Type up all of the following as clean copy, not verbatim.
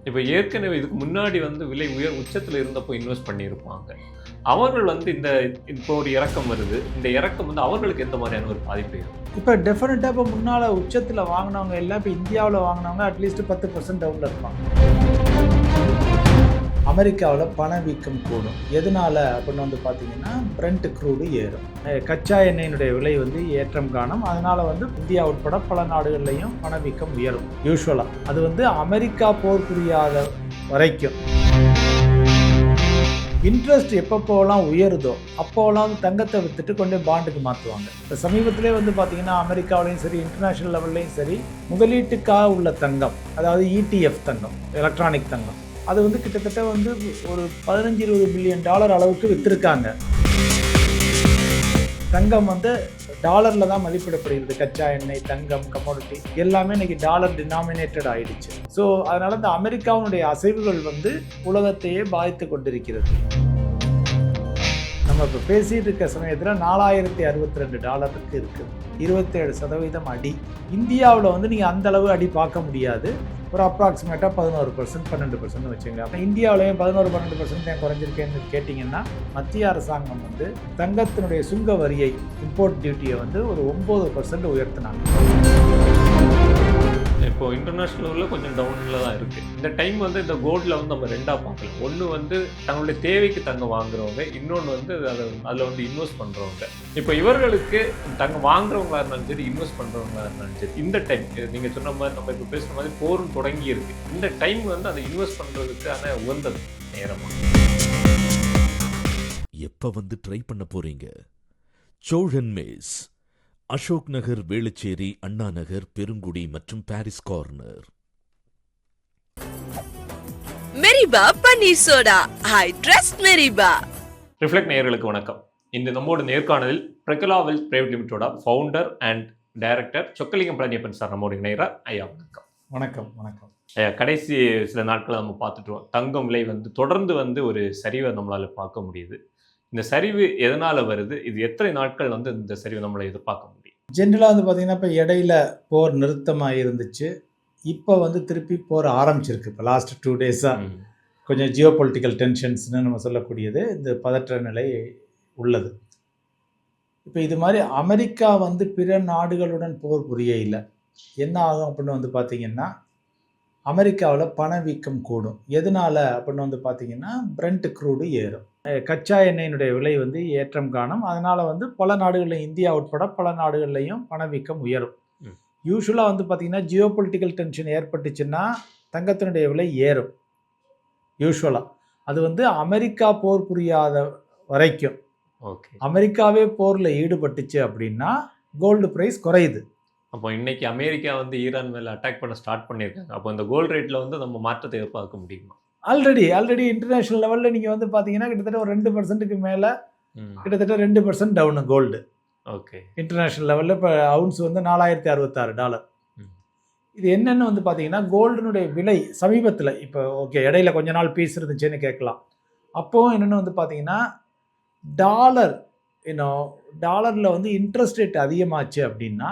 இப்ப ஏற்கனவே இதுக்கு முன்னாடி விலை உச்சத்துல இருந்தப்போ இன்வெஸ்ட் பண்ணியிருப்பாங்க. அவர்கள் இந்த இப்போ ஒரு இறக்கம் வருது. இந்த இறக்கம் அவர்களுக்கு எந்த மாதிரியான ஒரு பாதிப்பை ஏற்படுத்தும்? இப்போ டெஃபினட்டாக இப்போ முன்னால் உச்சத்தில் வாங்கினவங்க எல்லாம் இப்போ இந்தியாவில் வாங்கினவங்க அட்லீஸ்ட் 10% டவுனில் இருப்பாங்க. அமெரிக்காவில் பணவீக்கம் கூடும். எதனால அப்படின்னு பார்த்தீங்கன்னா பிரெண்ட் க்ரூடு ஏறும். கச்சா எண்ணெயினுடைய விலை ஏற்றம் காணும். அதனால் இந்தியா உட்பட பல நாடுகள்லையும் பணவீக்கம் உயரும். யூஸ்வலாக அது அமெரிக்கா போர் புரியாத வரைக்கும் இன்ட்ரெஸ்ட் எப்பப்போலாம் உயருதோ அப்போலாம் தங்கத்தை விற்றுட்டு கொண்டு பாண்டுக்கு மாற்றுவாங்க. இப்போ சமீபத்திலே பார்த்தீங்கன்னா அமெரிக்காவிலையும் சரி இன்டர்நேஷ்னல் லெவல்லையும் சரி முதலீட்டுக்காக உள்ள தங்கம், அதாவது ETF தங்கம், எலக்ட்ரானிக் தங்கம், அது கிட்டத்தட்ட ஒரு 15-20 பில்லியன் டாலர் அளவுக்கு விற்றுருக்காங்க. தங்கம் டாலரில் தான் மதிப்பிடப்படுகிறது. கச்சா எண்ணெய், தங்கம், கமோடிட்டி எல்லாமே இன்னைக்கு டாலர் டினாமினேட்டட் ஆயிடுச்சு. ஸோ அதனால இந்த அமெரிக்காவினுடைய அசைவுகள் உலகத்தையே பாதித்து கொண்டிருக்கிறது. நம்ம இப்போ பேசிட்டு இருக்க சமயத்தில் $4062 இருக்குது. 27% அடி. இந்தியாவில் நீங்கள் அந்த அளவு அடி பார்க்க முடியாது. ஒரு அப்ராக்சிமேட்டாக 11%, 12% வச்சுங்க. அப்போ இந்தியாவிலையும் 11-12% ஏன் குறைஞ்சிருக்கேன்னு கேட்டிங்கன்னா, மத்திய அரசாங்கம் தங்கத்தினுடைய சுங்க வரியை, இம்போர்ட் டியூட்டியை ஒரு 9% உயர்த்தினாங்க. இப்போ இன்டர்நேஷ்னலில் கொஞ்சம் டவுனில் தான் இருக்குது. இந்த டைம் இந்த கோல்டில் நம்ம ரெண்டாக பார்க்கலாம். ஒன்று தங்களுடைய தேவைக்கு தங்கம் வாங்குறவங்க, இன்னொன்று அதில் இன்வெஸ்ட் பண்ணுறவங்க. இப்போ இவர்களுக்கு தங்கம் வாங்குறவங்களா இருந்தாலும் சரி, இன்வெஸ்ட் பண்ணுறவங்களா இருந்தாலும் சரி, இந்த டைம் நீங்கள் சொன்ன மாதிரி நம்ம இப்போ பேசுகிற மாதிரி போரும் தொடங்கி இருக்கு. இந்த டைம் அதை இன்வெஸ்ட் பண்ணுறதுக்கான உகந்த நேரமாக எப்போ ட்ரை பண்ண போறீங்க? சோழன் மேஸ், அசோக் நகர், வேளச்சேரி, அண்ணா நகர், பெருங்குடி மற்றும் Parry's Corner. Meriba panneer soda, I trust Meriba. Reflect நேயர்களுக்கு வணக்கம். இந்த நம்மோட நேர்காணலில் பிரகலா வெல்த் பிரைவேட் லிமிட்டோட founder and director Chokkalingam Palaniappan sir நம்மோட இணையரா. ஐயா வணக்கம். வணக்கம். வணக்கம். கடைசி சில நாட்களை நம்ம பார்த்துட்டோம். தங்கம் விலை தொடர்ந்து ஒரு சரிவை நம்மளால பார்க்க முடியுது. இந்த சரிவு எதனால வருது? இது எத்தனை நாட்கள் இந்த சரிவை நம்மளை எதிர்பார்க்க முடியும்? ஜென்ரலாக பார்த்தீங்கன்னா இப்போ இடையில போர் நிறுத்தமாக இருந்துச்சு. இப்போ திருப்பி போர் ஆரம்பிச்சிருக்கு. இப்போ லாஸ்ட் 2 டேஸாக கொஞ்சம் ஜியோ பொலிட்டிக்கல் டென்ஷன்ஸ்னு நம்ம சொல்லக்கூடியது, இந்த பதற்ற நிலை உள்ளது. இப்போ இது மாதிரி அமெரிக்கா பிற நாடுகளுடன் போர் புரியல என்ன ஆகும் அப்படின்னு பார்த்தீங்கன்னா, அமெரிக்காவில் பணவீக்கம் கூடும். எதனால அப்படின்னு பார்த்தீங்கன்னா பிரெண்ட் க்ரூடு ஏறும். கச்சா எண்ணெயினுடைய விலை ஏற்றம் காணும். அதனால் பல நாடுகள்லையும், இந்தியா உட்பட பல நாடுகள்லையும் பணவீக்கம் உயரும். யூஸ்வலாக பார்த்தீங்கன்னா ஜியோ பொலிட்டிக்கல் டென்ஷன் ஏற்பட்டுச்சுன்னா தங்கத்தினுடைய விலை ஏறும். யூஸ்வலாக அது அமெரிக்கா போர் புரியாத வரைக்கும், அமெரிக்காவே போரில் ஈடுபட்டுச்சு அப்படின்னா கோல்டு ப்ரைஸ் குறையுது. அப்போ இன்னைக்கு அமெரிக்கா ஈரான் மேலே அட்டாக் பண்ண ஸ்டார்ட் பண்ணியிருக்காங்க. அப்போ இந்த கோல்டு ரேட்டில் நம்ம மாற்றத்தை எதிர்பார்க்க முடியுமா? ஆல்ரெடி இன்டர்நேஷ்னல் லெவலில் நீங்கள் பார்த்தீங்கன்னா கிட்டத்தட்ட ஒரு 2%க்கு மேலே, கிட்டத்தட்ட 2% டவுனு கோல்டு. ஓகே. இன்டர்நேஷ்னல் லெவலில் இப்போ அவுன்ஸ் $4066. இது என்னென்னு பார்த்தீங்கன்னா கோல்டுனுடைய விலை சமீபத்தில் இப்போ ஓகே இடையில கொஞ்ச நாள் பீஸ் இருந்துச்சுன்னு கேட்கலாம். அப்போவும் என்னென்னு பார்த்தீங்கன்னா டாலரில் இன்ட்ரெஸ்ட் ரேட் அதிகமாச்சு அப்படின்னா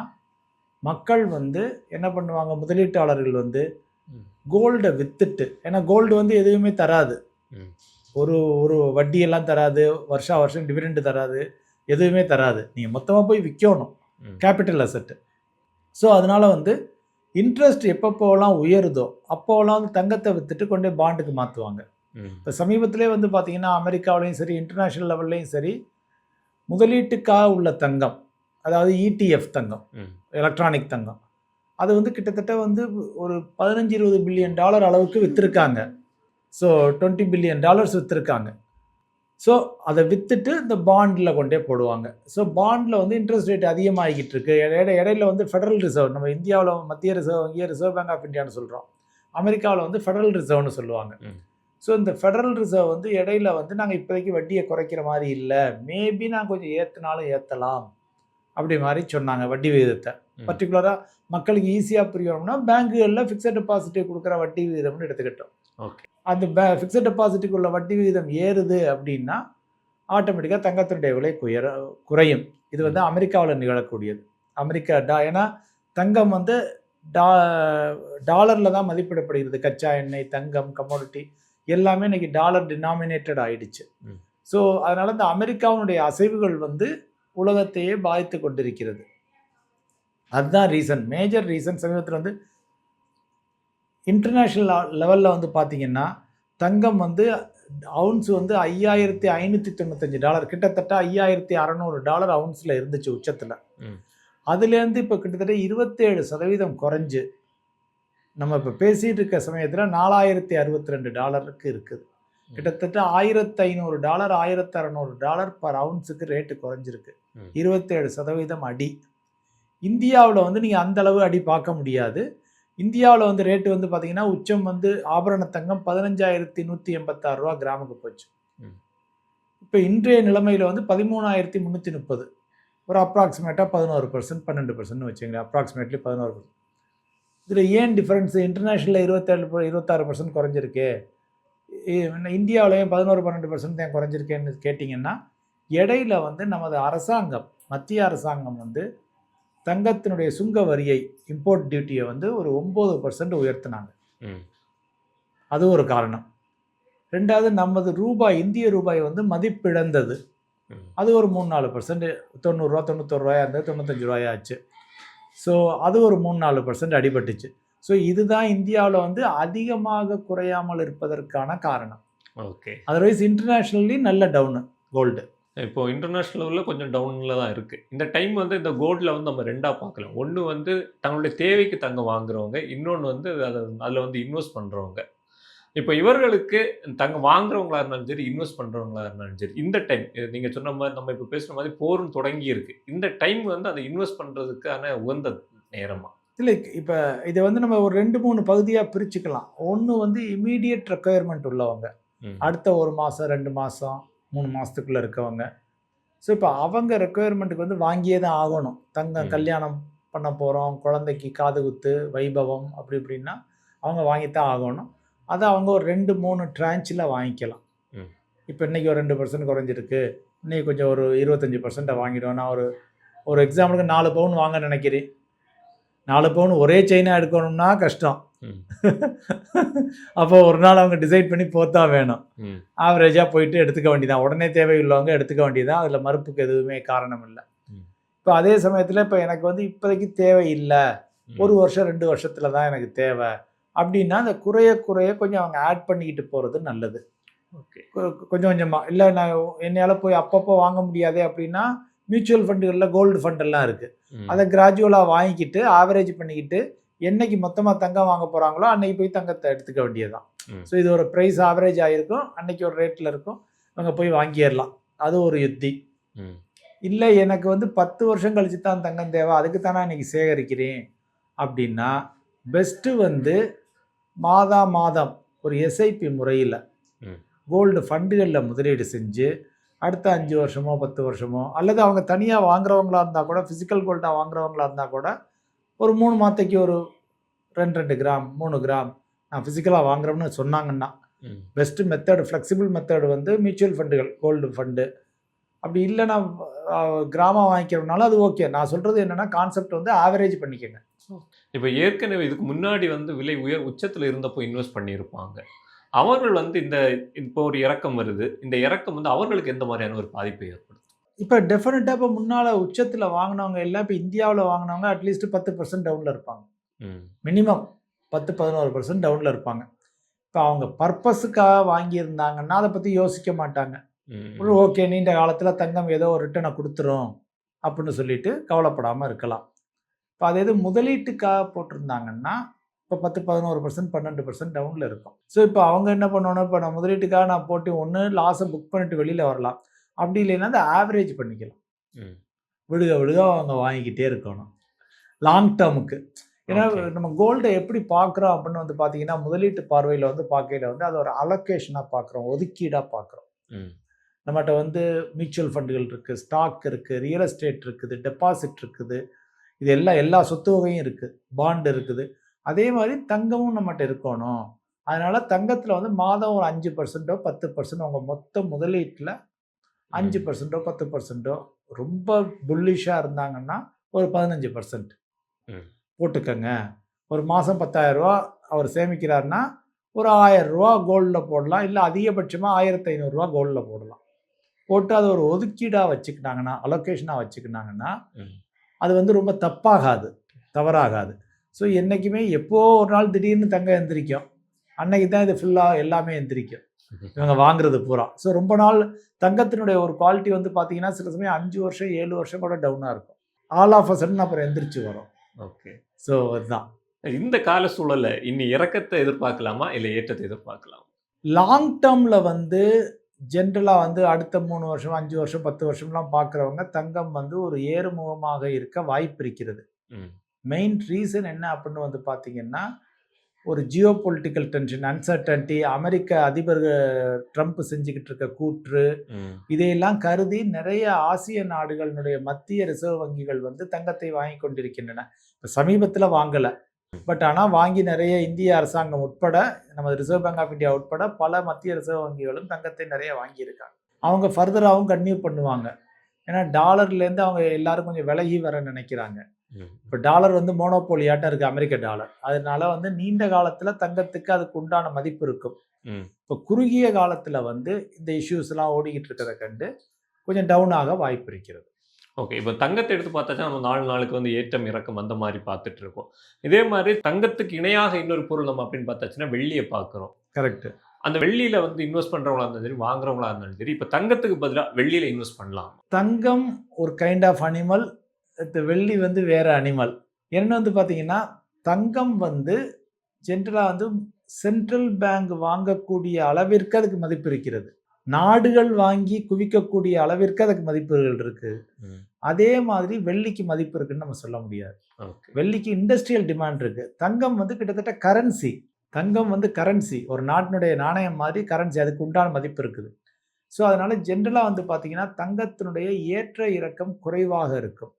மக்கள் என்ன பண்ணுவாங்க, முதலீட்டாளர்கள் கோல்டை வித்துட்டு, ஏன்னா கோல்டு எதுவுமே தராது, ஒரு வட்டியெல்லாம் தராது, வருஷம் டிவிடெண்ட் தராது, எதுவுமே தராது. நீங்கள் மொத்தமாக போய் விற்கணும், கேபிட்டல் அசெட்டு. ஸோ அதனால் இன்ட்ரெஸ்ட் எப்பப்போலாம் உயருதோ அப்போலாம் தங்கத்தை விற்றுட்டு கொண்டு பாண்டுக்கு மாற்றுவாங்க. இப்போ சமீபத்திலே பார்த்தீங்கன்னா அமெரிக்காவிலையும் சரி இன்டர்நேஷ்னல் லெவல்லையும் சரி முதலீட்டுக்காக உள்ள தங்கம், அதாவது ETF தங்கம், எலக்ட்ரானிக் தங்கம், அது கிட்டத்தட்ட ஒரு 15-20 பில்லியன் டாலர் அளவுக்கு விற்றுருக்காங்க. ஸோ $20 பில்லியன் விற்றுருக்காங்க. ஸோ அதை விற்றுட்டு இந்த பாண்டில் கொண்டே போடுவாங்க. ஸோ பாண்டில் இன்ட்ரெஸ்ட் ரேட் அதிகமாகிக்கிட்டு இருக்கு. இடையில ஃபெடரல் ரிசர்வ், நம்ம இந்தியாவில் மத்திய ரிசர்வ் வங்கியை ரிசர்வ் பேங்க் ஆஃப் இந்தியான்னு சொல்கிறோம், அமெரிக்காவில் ஃபெடரல் ரிசர்வ்னு சொல்லுவாங்க. ஸோ இந்த ஃபெடரல் ரிசர்வ் இடையில நாங்கள் இப்போதைக்கு வட்டியை குறைக்கிற மாதிரி இல்லை, மேபி நான் கொஞ்சம் ஏற்றினாலும் ஏற்றலாம் அப்படி மாதிரி சொன்னாங்க. வட்டி விகிதத்தை பர்டிகுலராக மக்களுக்கு ஈஸியாக புரியணும்னா பேங்குகளில் ஃபிக்ஸட் டெபாசிட்டுக்கு கொடுக்குற வட்டி விகிதம்னு எடுத்துக்கிட்டோம். ஓகே. அந்த ஃபிக்ஸட் டெபாசிட்டுக்கு உள்ள வட்டி விகிதம் ஏறுது அப்படின்னா ஆட்டோமேட்டிக்காக தங்கத்தினுடைய விலை குறையும். இது அமெரிக்காவில் நிகழக்கூடியது. ஏன்னா தங்கம் டாலரில் தான் மதிப்பிடப்படுகிறது. கச்சா எண்ணெய், தங்கம், கமோடிட்டி எல்லாமே இன்னைக்கு டாலர் டினாமினேட்டட் ஆயிடுச்சு. ஸோ அதனால் இந்த அமெரிக்காவினுடைய அசைவுகள் வந்து உலகத்தையே பாதித்து கொண்டிருக்கிறது. அதுதான் ரீசன், மேஜர் ரீசன். சமீபத்தில் வந்து இன்டர்நேஷ்னல் லெவலில் வந்து பார்த்திங்கன்னா தங்கம் வந்து அவுன்ஸ் வந்து $5595, கிட்டத்தட்ட $5600 அவுன்ஸில் இருந்துச்சு உச்சத்தில். அதுலேருந்து இப்போ கிட்டத்தட்ட 27% குறைஞ்சு நம்ம இப்போ பேசிகிட்டு இருக்க சமயத்தில் $4062 இருக்குது. கிட்டத்தட்ட $1500 $1600 பர் அவுன்ஸுக்கு ரேட்டு குறைஞ்சிருக்கு. 27% அடி. இந்தியாவில் வந்து நீங்கள் அந்த அளவு அடி பார்க்க முடியாது. இந்தியாவில் வந்து ரேட்டு வந்து பார்த்தீங்கன்னா உச்சம் வந்து ஆபரண தங்கம் $15,186 கிராமுக்கு போச்சு. இப்போ இன்றைய நிலைமையில் வந்து 13,330, ஒரு அப்ராக்சிமேட்டாக 11%, 12% வச்சுங்களேன், அப்ராக்சிமேட்லி 11%. இதில் ஏன் டிஃப்ரென்ஸு? இன்டர்நேஷ்னலில் 26% குறைஞ்சிருக்கு, இந்தியாவிலையும் 11-12% தான் குறைஞ்சிருக்கேன்னு கேட்டிங்கன்னா, இடையில வந்து நமது அரசாங்கம், மத்திய அரசாங்கம் வந்து தங்கத்தினுடைய சுங்க வரியை, இம்போர்ட் டியூட்டியை வந்து ஒரு 9% உயர்த்தினாங்க. அது ஒரு காரணம். ரெண்டாவது, நமது ரூபாய், இந்திய ரூபாய் வந்து மதிப்பிழந்தது. அது ஒரு 3-4%, $90 $91 இருந்தது, $95 ஆச்சு. ஸோ அது ஒரு 3-4% அடிபட்டுச்சு. ஸோ இதுதான் இந்தியாவில் வந்து அதிகமாக குறையாமல் இருப்பதற்கான காரணம். ஓகே. அதர்வைஸ் இன்டர்நேஷ்னலி நல்ல டவுனு கோல்டு. இப்போ இன்டர்நேஷ்னல் லெவலில் கொஞ்சம் டவுனில் தான் இருக்குது. இந்த டைம் வந்து இந்த கோல்டில் வந்து நம்ம ரெண்டாக பார்க்கலாம். ஒன்று வந்து தங்களுடைய தேவைக்கு தங்கம் வாங்குறவங்க, இன்னொன்று வந்து அதில் வந்து இன்வெஸ்ட் பண்ணுறவங்க. இப்போ இவர்களுக்கு தங்கம் வாங்குறவங்களா இருந்தாலும் சரி, இன்வெஸ்ட் பண்ணுறவங்களா இருந்தாலும் சரி, இந்த டைம் நீங்கள் சொன்ன மாதிரி, நம்ம இப்போ பேசுகிற மாதிரி போரும் தொடங்கி இருக்குது. இந்த டைம் வந்து அதை இன்வெஸ்ட் பண்ணுறதுக்கான உகந்த நேரமா? இல்லை, இப்போ இதை வந்து நம்ம ஒரு 2-3 பகுதியாக பிரிச்சுக்கலாம். ஒன்று வந்து இமீடியட் ரெக்குயர்மெண்ட் உள்ளவங்க, அடுத்த 1 மாதம் 2 மாதம் 3 மாதத்துக்குள்ளே இருக்கவங்க. ஸோ இப்போ அவங்க ரெக்குயர்மெண்ட்டுக்கு வந்து வாங்கியே தான் ஆகணும். தங்கம் கல்யாணம் பண்ண போகிறோம், குழந்தைக்கு காது குத்து, வைபவம் அப்படி இப்படின்னா அவங்க வாங்கித்தான் ஆகணும். அதை அவங்க ஒரு 2-3 ட்ரான்ச்சில் வாங்கிக்கலாம். இப்போ இன்றைக்கி ஒரு 2% குறைஞ்சிருக்கு, இன்றைக்கி கொஞ்சம் ஒரு 25% வாங்கிடுவோம். நான் ஒரு எக்ஸாம்பிளுக்கு 4 பவுன் வாங்க நினைக்கிறேன். 4 பவுன் ஒரே செயினாக எடுக்கணும்னா கஷ்டம். அப்போ ஒரு நாள் அவங்க டிசைட் பண்ணி போத்தா வேணும். ஆவரேஜாக போயிட்டு எடுத்துக்க வேண்டியதான். உடனே தேவையுள்ளவங்க எடுத்துக்க வேண்டியதான். அதில் மறுப்புக்கு எதுவுமே காரணம் இல்லை. இப்போ அதே சமயத்தில் இப்போ எனக்கு வந்து இப்போதைக்கு தேவை இல்லை, 1 வருஷம் 2 வருஷத்தில் தான் எனக்கு தேவை அப்படின்னா, அந்த குறைய கொஞ்சம் அவங்க ஆட் பண்ணிக்கிட்டு போகிறது நல்லது. ஓகே. கொஞ்சம் கொஞ்சமாக. இல்லை, நான் என்னால் போய் அப்பப்போ வாங்க முடியாதே அப்படின்னா, மியூச்சுவல் ஃபண்டுகளில் கோல்டு ஃபண்டெல்லாம் இருக்குது. அதை கிராஜுவலாக வாங்கிக்கிட்டு ஆவரேஜ் பண்ணிக்கிட்டு, என்னைக்கு மொத்தமாக தங்கம் வாங்க போகிறாங்களோ அன்னைக்கு போய் தங்கத்தை எடுத்துக்க வேண்டியதுதான். ஸோ இது ஒரு ப்ரைஸ் ஆவரேஜ் ஆகிருக்கும், அன்னைக்கு ஒரு ரேட்டில் இருக்கும், அவங்க போய் வாங்கிடலாம். அது ஒரு யுத்தி. இல்லை, எனக்கு வந்து 10 வருஷம் கழிச்சு தான் தங்கம் தேவை, அதுக்கு தானே இன்றைக்கி சேகரிக்கிறேன் அப்படின்னா, பெஸ்ட்டு வந்து மாதம் ஒரு எஸ்ஐபி முறையில் கோல்டு ஃபண்டுகளில் முதலீடு செஞ்சு அடுத்த 5 வருஷமோ 10 வருஷமோ, அல்லது அவங்க தனியாக வாங்குறவங்களா இருந்தால் கூட, ஃபிசிக்கல் கோல்டாக வாங்குறவங்களா இருந்தால் கூட, ஒரு 3 மாதத்துக்கு ஒரு 2 கிராம் 3 கிராம் நான் ஃபிசிக்கலாக வாங்குறோம்னு சொன்னாங்கன்னா, பெஸ்ட்டு மெத்தடு, ஃப்ளெக்சிபிள் மெத்தடு வந்து மியூச்சுவல் ஃபண்டுகள், கோல்டு ஃபண்டு. அப்படி இல்லைன்னா கிராமம் வாங்கிக்கிறோம்னாலும் அது ஓகே. நான் சொல்கிறது என்னென்னா, கான்செப்ட் வந்து ஆவரேஜ் பண்ணிக்கங்க. இப்போ ஏற்கனவே இதுக்கு முன்னாடி வந்து விலை உச்சத்தில் இருந்தப்போ இன்வெஸ்ட் பண்ணியிருப்பாங்க. அவர்கள் வந்து இப்போ ஒரு இறக்கம் வருது, இந்த இறக்கம் வந்து அவர்களுக்கு எந்த மாதிரியான ஒரு பாதிப்பை ஏற்படுத்தும்? இப்போ டெஃபினட்டாக இப்போ முன்னால் உச்சத்தில் வாங்கினவங்க எல்லாம் இப்போ இந்தியாவில் வாங்கினவங்க அட்லீஸ்ட் 10% டவுனில் இருப்பாங்க. மினிமம் 10-11% டவுனில் இருப்பாங்க. இப்போ அவங்க பர்பஸுக்காக வாங்கியிருந்தாங்கன்னா அதை பற்றி யோசிக்க மாட்டாங்க. ஓகே, நீண்ட காலத்தில் தங்கம் ஏதோ ஒரு ரிட்டனை கொடுத்துரும் அப்படின்னு சொல்லிட்டு கவலைப்படாமல் இருக்கலாம். இப்போ அது எது முதலீட்டுக்காக போட்டிருந்தாங்கன்னா இப்போ 10-11% 12% டவுனில் இருக்கும். ஸோ இப்போ அவங்க என்ன பண்ணணும், இப்போ நான் முதலீட்டுக்காக நான் போட்டு ஒன்று லாஸை புக் பண்ணிட்டு வெளியில் வரலாம், அப்படி இல்லைன்னா அதை ஆவரேஜ் பண்ணிக்கலாம். விடுக அவங்க வாங்கிக்கிட்டே இருக்கணும் லாங் டேர்முக்கு. ஏன்னா நம்ம கோல்டை எப்படி பார்க்குறோம் அப்படின்னு வந்து பார்த்தீங்கன்னா, முதலீட்டு பார்வையில் வந்து பார்க்கையில் வந்து அது ஒரு அலோகேஷனாக பார்க்குறோம், ஒதுக்கீடாக பார்க்குறோம். நம்மகிட்ட வந்து மியூச்சுவல் ஃபண்டுகள் இருக்குது, ஸ்டாக் இருக்குது, ரியல் எஸ்டேட் இருக்குது, டெபாசிட் இருக்குது, இது எல்லா சொத்து வகையும் இருக்குது, பாண்டு இருக்குது. அதே மாதிரி தங்கமும் நம்மகிட்ட இருக்கணும். அதனால் தங்கத்தில் வந்து மாதம் ஒரு 5%, 10% அவங்க மொத்த முதலீட்டில் 5%, 10% ரொம்ப புல்லிஷாக இருந்தாங்கன்னா ஒரு 15% போட்டுக்கங்க. ஒரு மாதம் 10,000 ரூபா அவர் சேமிக்கிறாருன்னா ஒரு 1000 ரூபா கோல்டில் போடலாம், இல்லை அதிகபட்சமாக 1500 ரூபா கோல்டில் போடலாம். போட்டு அது ஒரு ஒதுக்கீடாக வச்சுக்கிட்டாங்கன்னா, அலோகேஷனாக வச்சுக்கிட்டாங்கன்னா அது வந்து ரொம்ப தவறாகாது. ஸோ என்றைக்குமே எப்போ ஒரு நாள் திடீர்னு தங்கம் எந்திரிக்கும், அன்னைக்கு தான் இது ஃபுல்லாக எல்லாமே எந்திரிக்கும் இவங்க வாங்குறது பூரா. ஸோ ரொம்ப நாள் தங்கத்தினுடைய ஒரு குவாலிட்டி வந்து பார்த்தீங்கன்னா சில சமயம் 5 வருஷம் 7 வருஷம் கூட டவுனாக இருக்கும். ஆல் ஆஃப் அ சடன் அப்புறம் எந்திரிச்சு வரும். ஓகே. ஸோ அதுதான் இந்த கால சூழல்ல இனி இறக்கத்தை எதிர்பார்க்கலாமா இல்லை ஏற்றத்தை எதிர்பார்க்கலாம்? லாங் டேர்மில் வந்து ஜென்ரலாக வந்து அடுத்த 3 வருஷம் 5 வருஷம் 10 வருஷம்லாம் பார்க்குறவங்க தங்கம் வந்து ஒரு ஏறுமுகமாக இருக்க வாய்ப்பு இருக்கிறது. மெயின் ரீசன் என்ன அப்படின்னு வந்து பார்த்தீங்கன்னா, ஒரு ஜியோ பொலிட்டிக்கல் டென்ஷன், அன்சர்டன்டி, அமெரிக்க அதிபர் ட்ரம்ப் செஞ்சுக்கிட்டு இருக்க கூற்று, இதையெல்லாம் கருதி நிறைய ஆசிய நாடுகளினுடைய மத்திய ரிசர்வ் வங்கிகள் வந்து தங்கத்தை வாங்கி கொண்டிருக்கின்றன. இப்போ சமீபத்தில் வாங்கலை, பட் ஆனால் வாங்கி நிறைய இந்திய அரசாங்கம் உட்பட, நம்ம ரிசர்வ் பேங்க் ஆஃப் இந்தியா உட்பட பல மத்திய ரிசர்வ் வங்கிகளும் தங்கத்தை நிறைய வாங்கியிருக்காங்க. அவங்க ஃபர்தராகவும் கன்டினியூ பண்ணுவாங்க. ஏன்னா டாலர்லேருந்து அவங்க எல்லாரும் கொஞ்சம் விலகி வர நினைக்கிறாங்க. இப்போ டாலர் வந்து மோனோபோலியாட்டம் இருக்குது, அமெரிக்க டாலர். அதனால வந்து நீண்ட காலத்தில் தங்கத்துக்கு அதுக்கு உண்டான மதிப்பு இருக்கும். இப்போ குறுகிய காலத்தில் வந்து இந்த இஷ்யூஸ்லாம் ஓடிக்கிட்டு இருக்கிறத கண்டு கொஞ்சம் டவுன் ஆக வாய்ப்பு இருக்கிறது. ஓகே. இப்போ தங்கத்தை எடுத்து பார்த்தாச்சா நம்ம நாளுக்கு வந்து ஏற்றம் இறக்கம் அந்த மாதிரி பார்த்துட்டு இருக்கோம். இதே மாதிரி தங்கத்துக்கு இணையாக இன்னொரு பொருள் நம்ம அப்படின்னு பார்த்தாச்சுன்னா வெள்ளியை பார்க்குறோம். கரெக்ட். அந்த வெள்ளியில வந்து இன்வெஸ்ட் பண்ணுறவங்களா இருந்தாலும் சரி, வாங்குறவங்களா இருந்தாலும் சரி, இப்போ தங்கத்துக்கு பதிலாக வெள்ளியில் இன்வெஸ்ட் பண்ணலாம். தங்கம் ஒரு கைண்ட் ஆஃப் அனிமல், வெள்ளி வந்து வேறு அனிமல். என்ன வந்து பார்த்தீங்கன்னா, தங்கம் வந்து ஜென்ரலாக வந்து சென்ட்ரல் பேங்க் வாங்கக்கூடிய அளவிற்கு அதுக்கு மதிப்பு இருக்கிறது. நாடுகள் வாங்கி குவிக்கக்கூடிய அளவிற்கு அதுக்கு மதிப்புகள் இருக்குது. அதே மாதிரி வெள்ளிக்கு மதிப்பு இருக்குன்னு நம்ம சொல்ல முடியாது. வெள்ளிக்கு இண்டஸ்ட்ரியல் டிமாண்ட் இருக்குது. தங்கம் வந்து கிட்டத்தட்ட கரன்சி. தங்கம் வந்து கரன்சி, ஒரு நாட்டினுடைய நாணயம் மாதிரி கரன்சி, அதுக்கு உண்டான மதிப்பு இருக்குது. ஸோ அதனால் ஜென்ரலாக வந்து பார்த்தீங்கன்னா தங்கத்தினுடைய ஏற்ற இறக்கம் குறைவாக இருக்கும்.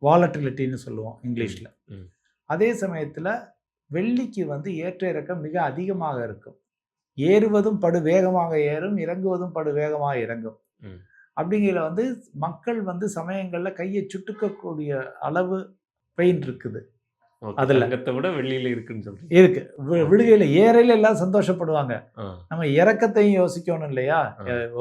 வாலட்டிலிட்டின்னு சொல்லுவோம் இங்கிலீஷில். அதே சமயத்தில் வெள்ளிக்கு வந்து ஏற்ற இறக்கம் மிக அதிகமாக இருக்கும். ஏறுவதும் படு வேகமாக ஏறும், இறங்குவதும் படு வேகமாக இறங்கும். அப்படிங்கிற வந்து மக்கள் வந்து சமயங்களில் கையை சுட்டுக்கக்கூடிய அளவு பெயின் இருக்குது. அதில் விட வெள்ளியில் இருக்குன்னு சொல்றீங்க. இருக்கு. விடுகையில் ஏறையில் எல்லாம் சந்தோஷப்படுவாங்க. நம்ம இறக்கத்தையும் யோசிக்கணும் இல்லையா?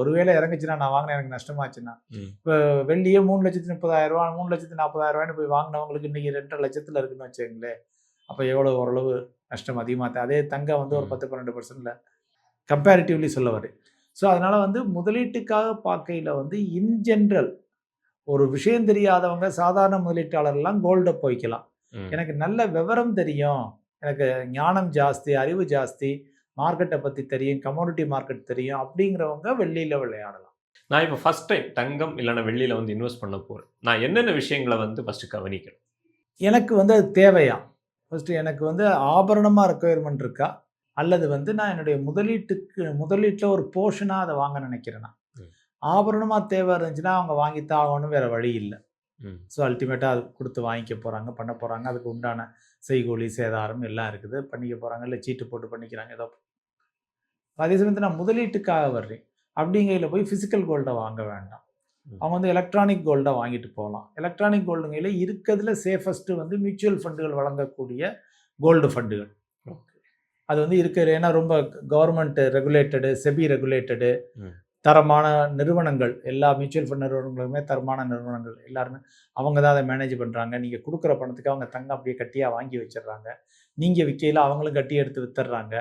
ஒருவேளை இறங்குச்சுன்னா, நான் வாங்கினேன் எனக்கு நஷ்டமாச்சுன்னா, இப்போ வெள்ளியே 3,30,000 ரூபா 3,40,000 ரூபாய்னு போய் வாங்கினவங்களுக்கு இன்னைக்கு 2.5 லட்சத்தில் இருக்குன்னு வச்சுங்களேன். அப்போ எவ்வளோ ஓரளவு நஷ்டம் அதிகமாக. அதே தங்கம் வந்து ஒரு 10-12% கம்பேரிட்டிவ்லி சொல்ல வரேன். ஸோ அதனால் வந்து முதலீட்டுக்காக பார்க்கையில் வந்து இன் ஜென்ரல் ஒரு விஷயம் தெரியாதவங்க, சாதாரண முதலீட்டாளர்லாம் கோல்டை போய்க்கலாம். எனக்கு நல்ல விவரம் தெரியும், எனக்கு ஞானம் ஜாஸ்தி, அறிவு ஜாஸ்தி, மார்க்கெட்டை பற்றி தெரியும், கமோடிட்டி மார்க்கெட் தெரியும் அப்படிங்கிறவங்க வெள்ளியில் விளையாடலாம். நான் இப்போ ஃபஸ்ட் டைம் தங்கம் இல்லைன்னா வெள்ளியில் வந்து இன்வெஸ்ட் பண்ண போகிறேன். நான் என்னென்ன விஷயங்களை வந்து ஃபஸ்ட்டு கவனிக்கணும்? எனக்கு வந்து அது தேவையா? ஃபஸ்ட்டு எனக்கு வந்து ஆபரணமாக ரெக்குயர்மெண்ட் இருக்கா, அல்லது வந்து நான் என்னுடைய முதலீட்டில் ஒரு போர்ஷனாக அதை வாங்க நினைக்கிறேன்னா. ஆபரணமாக தேவை இருந்துச்சுன்னா அவங்க வாங்கித்தான் ஆகணும், வேறு வழி இல்லை. ஸோ அல்டிமேட்டாக அது கொடுத்து வாங்கிக்க போகிறாங்க, பண்ண போகிறாங்க. அதுக்கு உண்டான செய்கூலி சேதாரம் எல்லாம் இருக்குது, பண்ணிக்க போகிறாங்க. இல்லை சீட்டு போட்டு பண்ணிக்கிறாங்க ஏதோ. அதே சமயத்தில் நான் முதலீட்டுக்காக வர்றேன் அப்படிங்கையில் போய் ஃபிசிக்கல் கோல்டை வாங்க வேண்டாம். அவங்க வந்து எலக்ட்ரானிக் கோல்டை வாங்கிட்டு போகலாம். எலக்ட்ரானிக் கோல்டுங்கையில் இருக்கிறதுல சேஃபஸ்ட்டு வந்து மியூச்சுவல் ஃபண்டுகள் வழங்கக்கூடிய கோல்டு ஃபண்டுகள். அது வந்து இருக்கிற, ஏன்னா ரொம்ப கவர்மெண்ட் ரெகுலேட்டடு, செபி ரெகுலேட்டடு, தரமான நிறுவனங்கள், எல்லா மியூச்சுவல் ஃபண்ட் நிறுவனங்களுமே தரமான நிறுவனங்கள், எல்லாருமே அவங்க தான் அதை மேனேஜ் பண்ணுறாங்க. நீங்கள் கொடுக்குற பணத்துக்கு அவங்க தங்கம் அப்படியே கட்டியாக வாங்கி வச்சிடுறாங்க. நீங்கள் விற்கையில் அவங்களும் கட்டி எடுத்து வித்துடுறாங்க.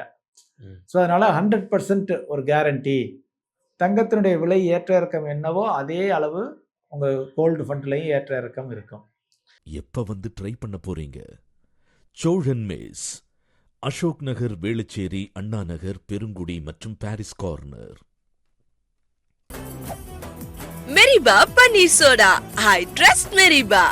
ஸோ அதனால் 100% ஒரு கேரண்டி. தங்கத்தினுடைய விலை ஏற்ற இறக்கம் என்னவோ அதே அளவு உங்கள் கோல்டு ஃபண்ட்லையும் ஏற்ற இறக்கம் இருக்கும். எப்போ வந்து ட்ரை பண்ண போகிறீங்க? சோழன் மேஸ், அசோக் நகர், வேளச்சேரி, அண்ணா நகர், பெருங்குடி மற்றும் Parry's corner. Meriba Paneer Soda. I trust Meriba.